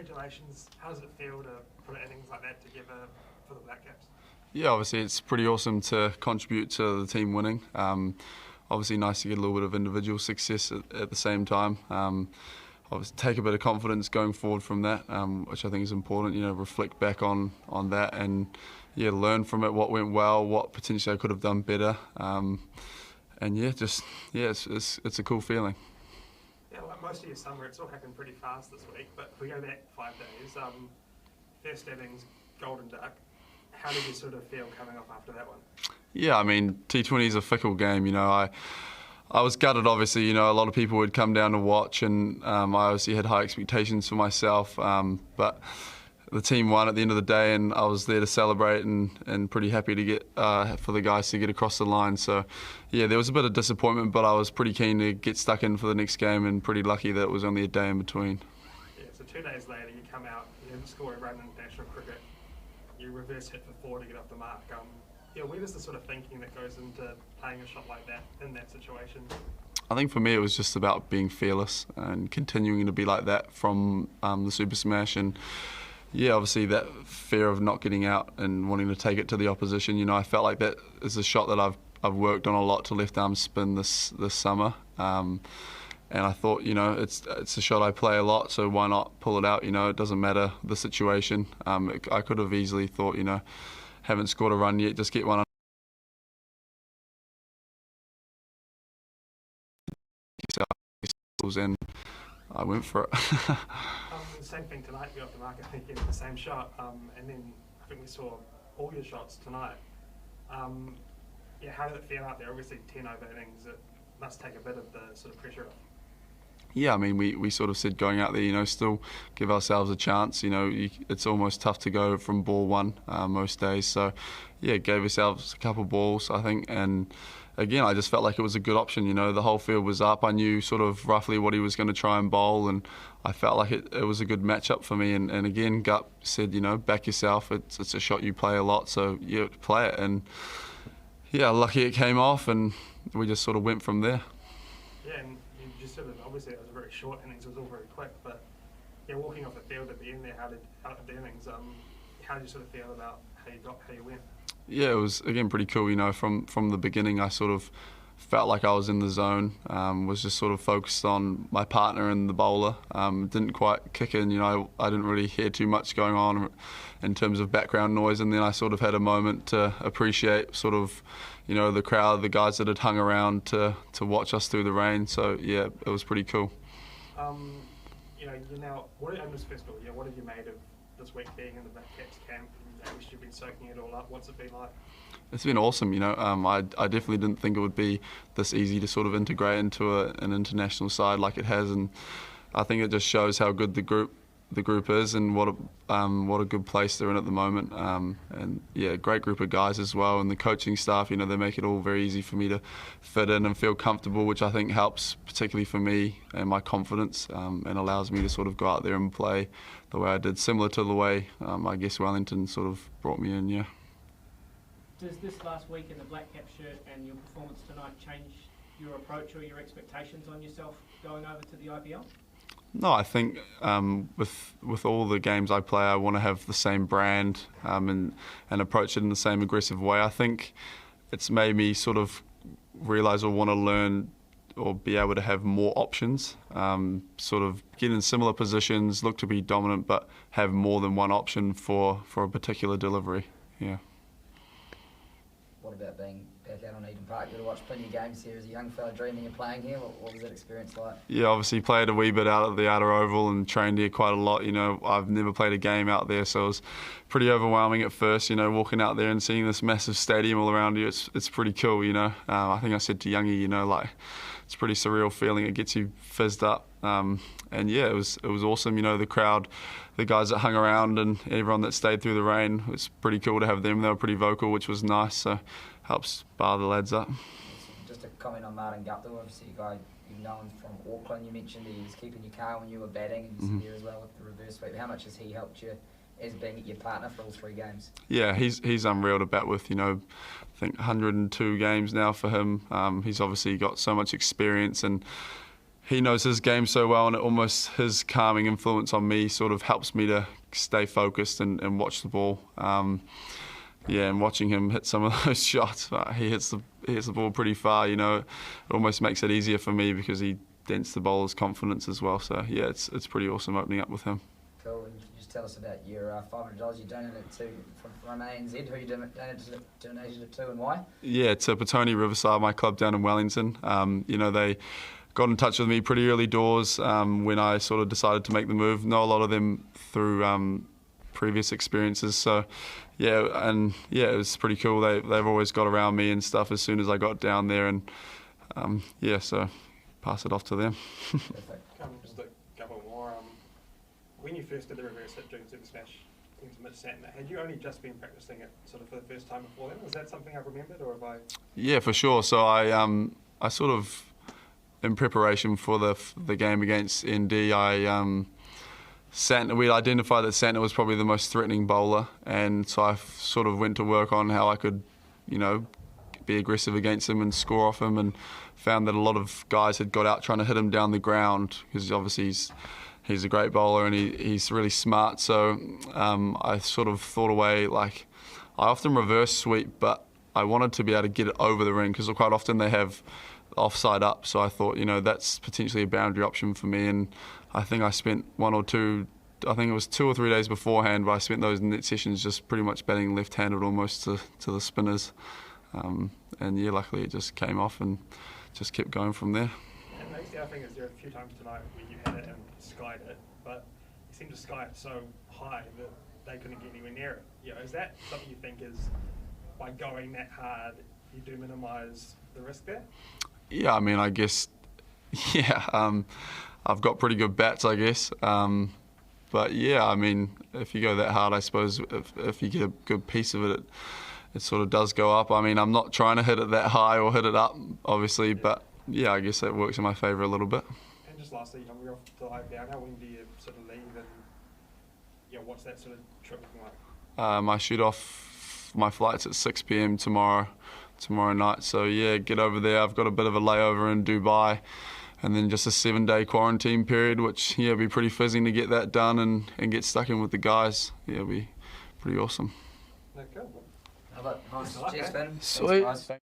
congratulations. How does it feel to put innings like that together for the BLACKCAPS? Yeah, obviously it's pretty awesome to contribute to the team winning. Obviously nice to get a little bit of individual success at the same time. Obviously take a bit of confidence going forward from that, which I think is important. Reflect back on that and learn from it. What went well, what potentially I could have done better, and it's a cool feeling. Yeah, like most of your summer, it's all happened pretty fast this week. But if we go back 5 days, first innings, Golden Duck. How did you sort of feel coming off after that one? Yeah, I mean, T20 is a fickle game. I was gutted, obviously. A lot of people would come down to watch, and I obviously had high expectations for myself. But the team won at the end of the day, and I was there to celebrate and pretty happy to get for the guys to get across the line. So, yeah, there was a bit of disappointment, but I was pretty keen to get stuck in for the next game, and pretty lucky that it was only a day in between. Yeah, so 2 days later, you come out, you didn't score a run in international cricket. You reverse hit for 4 to get off the mark. Where was the sort of thinking that goes into playing a shot like that in that situation? I think for me it was just about being fearless and continuing to be like that from the Super Smash, and obviously that fear of not getting out and wanting to take it to the opposition. I felt like that is a shot that I've worked on a lot to left arm spin this summer. And I thought, it's a shot I play a lot, so why not pull it out? It doesn't matter the situation. I could have easily thought, haven't scored a run yet, just get one. And I went for it. Same thing tonight, you got off the mark, I think you had the same shot, and then I think we saw all your shots tonight. How did it feel out there? Obviously 10 over innings, it must take a bit of the sort of pressure off. Yeah, I mean, we sort of said going out there, still give ourselves a chance. It's almost tough to go from ball one most days. So, gave ourselves a couple balls, I think. And again, I just felt like it was a good option. The whole field was up. I knew sort of roughly what he was going to try and bowl. And I felt like it was a good matchup for me. And again, Gut said, back yourself. It's a shot you play a lot, so play it. And lucky it came off, and we just sort of went from there. Yeah, and you just sort of, obviously it was a very short innings, it was all very quick, but walking off the field at the end there, out of the innings, how did you sort of feel about how you went? Yeah, it was again pretty cool. From the beginning, I sort of felt like I was in the zone. Was just sort of focused on my partner and the bowler. Didn't quite kick in. I didn't really hear too much going on in terms of background noise, and then I sort of had a moment to appreciate sort of, the crowd, the guys that had hung around to watch us through the rain. So yeah, it was pretty cool. You're now, what have you made of this week being in the BLACKCAPS camp? I wish you've been soaking it all up. What's it been like? It's been awesome. I definitely didn't think it would be this easy to sort of integrate into an international side like it has, and I think it just shows how good the group is and what a good place they're in at the moment. Great group of guys as well, and the coaching staff. They make it all very easy for me to fit in and feel comfortable, which I think helps particularly for me and my confidence, and allows me to sort of go out there and play the way I did, similar to the way I guess Wellington sort of brought me in. Yeah. Does this last week in the BLACKCAPS shirt and your performance tonight change your approach or your expectations on yourself going over to the IPL? No, I think with all the games I play, I want to have the same brand and approach it in the same aggressive way. I think it's made me sort of realise or want to learn or be able to have more options, sort of get in similar positions, look to be dominant, but have more than one option for a particular delivery. Yeah. What about being back out on Eden Park? You would have watched plenty of games here as a young fella dreaming of playing here. What was that experience like? Yeah, obviously played a wee bit out at the outer oval and trained here quite a lot. I've never played a game out there, so it was pretty overwhelming at first. Walking out there and seeing this massive stadium all around you, it's pretty cool. I think I said to Youngie, it's a pretty surreal feeling. It gets you fizzed up. It was awesome. The crowd, the guys that hung around and everyone that stayed through the rain, it was pretty cool to have them. They were pretty vocal, which was nice, so helps bar the lads up. Just a comment on Martin Guptill, obviously a guy you've known from Auckland. You mentioned he was keeping you calm when you were batting, and he's here as well with the reverse sweep. How much has he helped you as being your partner for all 3 games? Yeah, he's unreal to bat with. I think 102 games now for him. He's obviously got so much experience, and he knows his game so well, and his calming influence on me sort of helps me to stay focused and watch the ball. And watching him hit some of those shots, he hits the ball pretty far. It almost makes it easier for me because he dents the bowler's confidence as well. So yeah, it's pretty awesome opening up with him. Cool. And just tell us about your $500 you donated to from ANZ. Who you donated it to and why? Yeah, to Petone Riverside, my club down in Wellington. They got in touch with me pretty early doors when I sort of decided to make the move. Know a lot of them through previous experiences, so it was pretty cool. They've always got around me and stuff as soon as I got down there, and so pass it off to them. Perfect. Just a couple more. When you first did the reverse hit during Super Smash into mid-Saturn, had you only just been practicing it sort of for the first time before then? Was that something I've remembered, or have I? Yeah, for sure. So I sort of, in preparation for the game against ND, we'd identified that Santner was probably the most threatening bowler, and so I sort of went to work on how I could, be aggressive against him and score off him, and found that a lot of guys had got out trying to hit him down the ground because obviously he's a great bowler and he's really smart. So I sort of thought away, like, I often reverse sweep, but I wanted to be able to get it over the ring because quite often they have offside up. So I thought, that's potentially a boundary option for me. And I think I spent 1 or 2, I think it was 2 or 3 days beforehand, but I spent those net sessions just pretty much batting left-handed almost to the spinners. Luckily it just came off and just kept going from there. And the other thing is there are a few times tonight where you had it and skied it, but you seem to sky it so high that they couldn't get anywhere near it. Is that something you think is, by going that hard, you do minimise the risk there? Yeah, I guess, I've got pretty good bats, I guess. But yeah, if you go that hard, I suppose if you get a good piece of it, it sort of does go up. I'm not trying to hit it that high or hit it up, obviously, but yeah, I guess that works in my favour a little bit. And just lastly, we're off to live now. When do you sort of leave, and what's that sort of trip looking like? I shoot off my flight's at 6 p.m. tomorrow night. So yeah, get over there. I've got a bit of a layover in Dubai, and then just a 7-day quarantine period, which it'll be pretty fizzing to get that done and get stuck in with the guys. Yeah, it'll be pretty awesome. No, cool. How about nice? Cheers, Ben. Sweet. Thanks, guys.